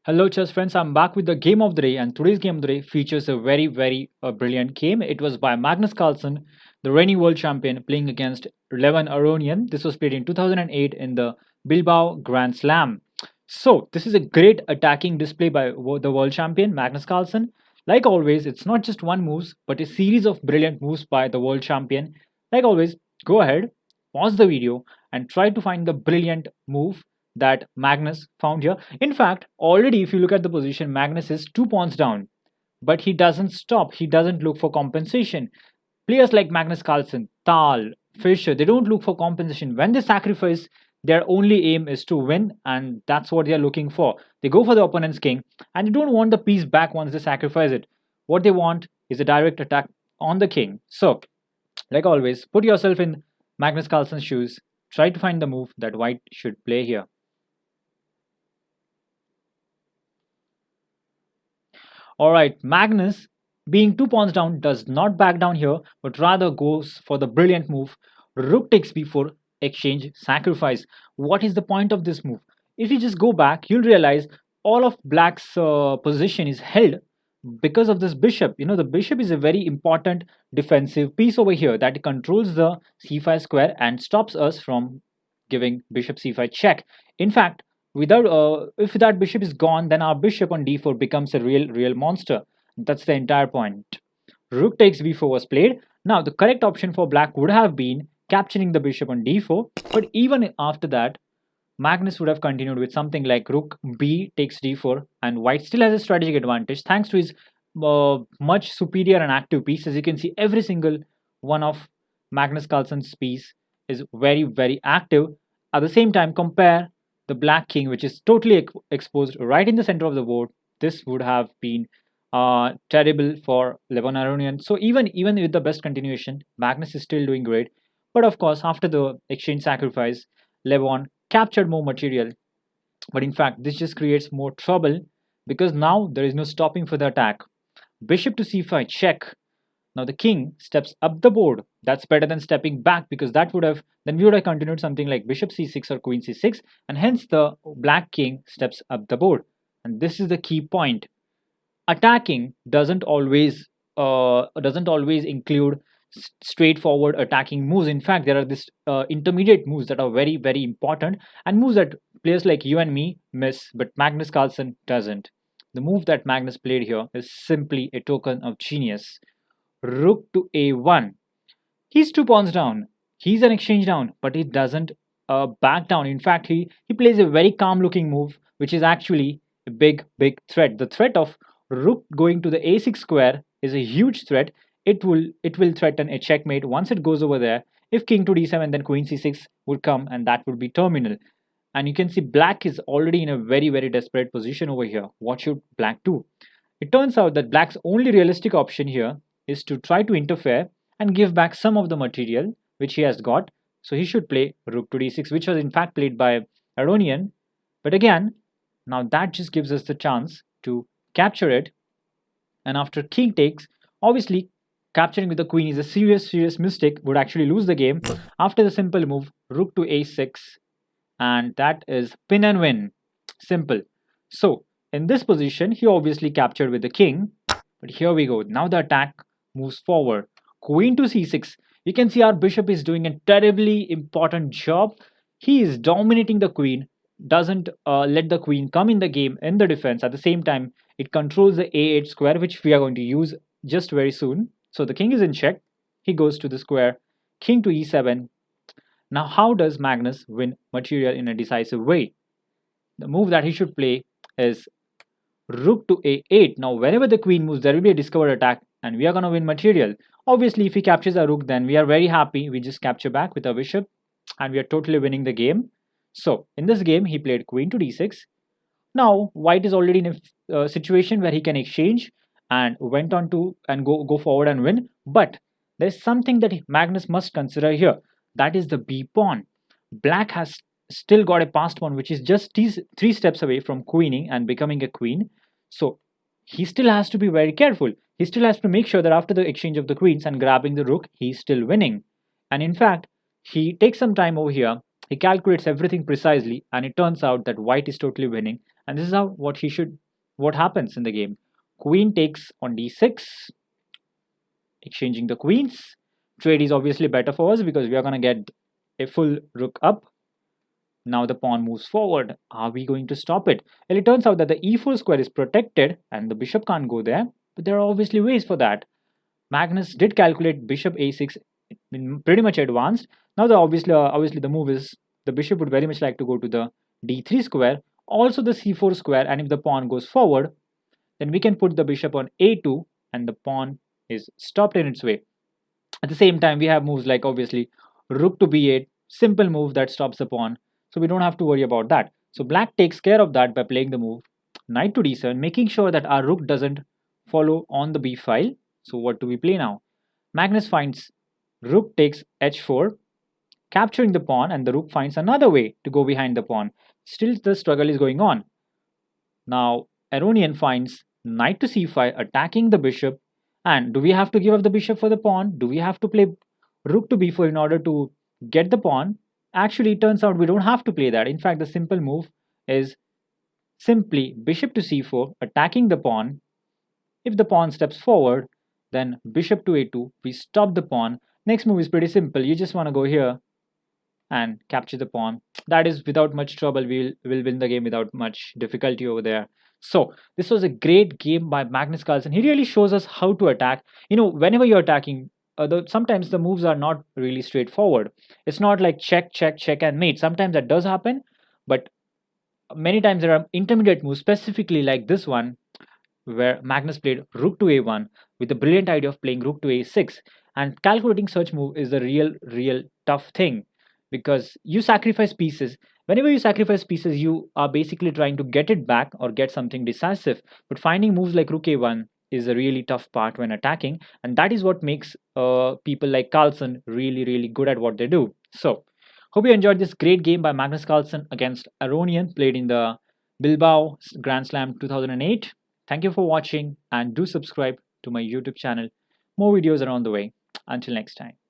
Hello, chess friends. I'm back with the game of the day, and today's game of the day features a very brilliant game. It was by Magnus Carlsen, the reigning world champion, playing against Levon Aronian. This was played in 2008 in the Bilbao Grand Slam. So, this is a great attacking display by the world champion, Magnus Carlsen. Like always, it's not just one move, but a series of brilliant moves by the world champion. Like always, go ahead, pause the video, and try to find the brilliant move that Magnus found here. In fact, already if you look at the position, Magnus is 2 pawns down, but he doesn't stop. He doesn't look for compensation. Players like Magnus Carlsen, Tal, Fischer, they don't look for compensation. When they sacrifice, their only aim is to win, and that's what they are looking for. They go for the opponent's king, and they don't want the piece back once they sacrifice it. What they want is a direct attack on the king. So, like always, put yourself in Magnus Carlsen's shoes. Try to find the move that white should play here. Alright, Magnus, being 2 pawns down, does not back down here, but rather goes for the brilliant move. Rook takes b4, exchange, sacrifice. What is the point of this move? If you just go back, you'll realize all of black's position is held because of this bishop. You know, the bishop is a very important defensive piece over here that controls the c5 square and stops us from giving bishop c5 check. In fact, without if that bishop is gone, then our bishop on d4 becomes a real monster. That's the entire point. Rook takes b4 was played. Now the correct option for black would have been capturing the bishop on d4, but even after that, Magnus would have continued with something like rook b takes d4, and white still has a strategic advantage thanks to his much superior and active piece. As you can see, every single one of Magnus Carlsen's piece is very active. At the same time, compare the black king, which is totally exposed right in the center of the board. This would have been terrible for Levon Aronian. So even with the best continuation, Magnus is still doing great. But of course, after the exchange sacrifice, Levon captured more material. But in fact, this just creates more trouble because now there is no stopping for the attack. Bishop to c5, check. Now the king steps up the board. That's better than stepping back, because that would have then we would have continued something like bishop c6 or queen c6, and hence the black king steps up the board. And this is the key point. Attacking doesn't always include straightforward attacking moves. In fact, there are these intermediate moves that are very important, and moves that players like you and me miss, but Magnus Carlsen doesn't. The move that Magnus played here is simply a token of genius. Rook to a1. He's 2 pawns down. He's an exchange down, but he doesn't back down. In fact, he plays a very calm looking move, which is actually a big threat. The threat of rook going to the a6 square is a huge threat. It will threaten a checkmate once it goes over there. If king to d7, then queen c6 would come, and that would be terminal. And you can see black is already in a very desperate position over here. What should black do? It turns out that black's only realistic option here is to try to interfere and give back some of the material which he has got. So he should play rook to d6, which was in fact played by Aronian. But again, now that just gives us the chance to capture it. And after king takes, obviously capturing with the queen is a serious mistake, would actually lose the game. After the simple move, rook to a6, and that is pin and win. Simple. So in this position, he obviously captured with the king. But here we go. Now the attack moves forward. Queen to c6. You can see our bishop is doing a terribly important job. He is dominating the queen, doesn't let the queen come in the game in the defense. At the same time, it controls the a8 square, which we are going to use just very soon. So the king is in check. He goes to the square. King to e7. Now how does Magnus win material in a decisive way? The move that he should play is rook to a8. Now whenever the queen moves, there will be a discovered attack, and we are going to win material. Obviously, if he captures a rook, then we are very happy. We just capture back with our bishop, and we are totally winning the game. So in this game, he played queen to d6. Now white is already in a situation where he can exchange and went on to and go forward and win. But there's something that Magnus must consider here. That is the b pawn. Black has still got a passed pawn, which is just 3 steps away from queening and becoming a queen. So he still has to be very careful. He still has to make sure that after the exchange of the queens and grabbing the rook, he's still winning. And in fact, he takes some time over here He calculates everything precisely, and it turns out that white is totally winning. And this is how what happens in the game. Queen takes on d6, exchanging the queens. Trade is obviously better for us because we are going to get a full rook up. Now the pawn moves forward. Are we going to stop it? Well, it turns out that the e4 square is protected and the bishop can't go there. But there are obviously ways for that. Magnus did calculate bishop a6 in pretty much advanced. Now the obviously the move is the bishop would very much like to go to the d3 square, also the c4 square, and if the pawn goes forward, then we can put the bishop on a2 and the pawn is stopped in its way. At the same time, we have moves like obviously rook to b8, simple move that stops the pawn, so we don't have to worry about that. So black takes care of that by playing the move knight to d7, making sure that our rook doesn't follow on the b file. So what do we play now? Magnus finds rook takes h4, capturing the pawn, and the rook finds another way to go behind the pawn. Still, the struggle is going on. Now, Aronian finds knight to c5, attacking the bishop. And do we have to give up the bishop for the pawn? Do we have to play rook to b4 in order to get the pawn? Actually, it turns out we don't have to play that. In fact, the simple move is simply bishop to c4, attacking the pawn. If the pawn steps forward, then bishop to a2, we stop the pawn. Next move is pretty simple. You just want to go here and capture the pawn. That is without much trouble. We'll win the game without much difficulty over there. So this was a great game by Magnus Carlsen. He really shows us how to attack. You know, whenever you're attacking, sometimes the moves are not really straightforward. It's not like check, check, check, and mate. Sometimes that does happen, but many times there are intermediate moves, specifically like this one, where Magnus played rook to a1 with the brilliant idea of playing rook to a6. And calculating such move is the real tough thing because you sacrifice pieces. Whenever you sacrifice pieces, you are basically trying to get it back or get something decisive. But finding moves like rook a1 is a really tough part when attacking, and that is what makes people like Carlsen really good at what they do. So, hope you enjoyed this great game by Magnus Carlsen against Aronian, played in the Bilbao Grand Slam 2008. Thank you for watching and do subscribe to my YouTube channel. More videos are on the way. Until next time.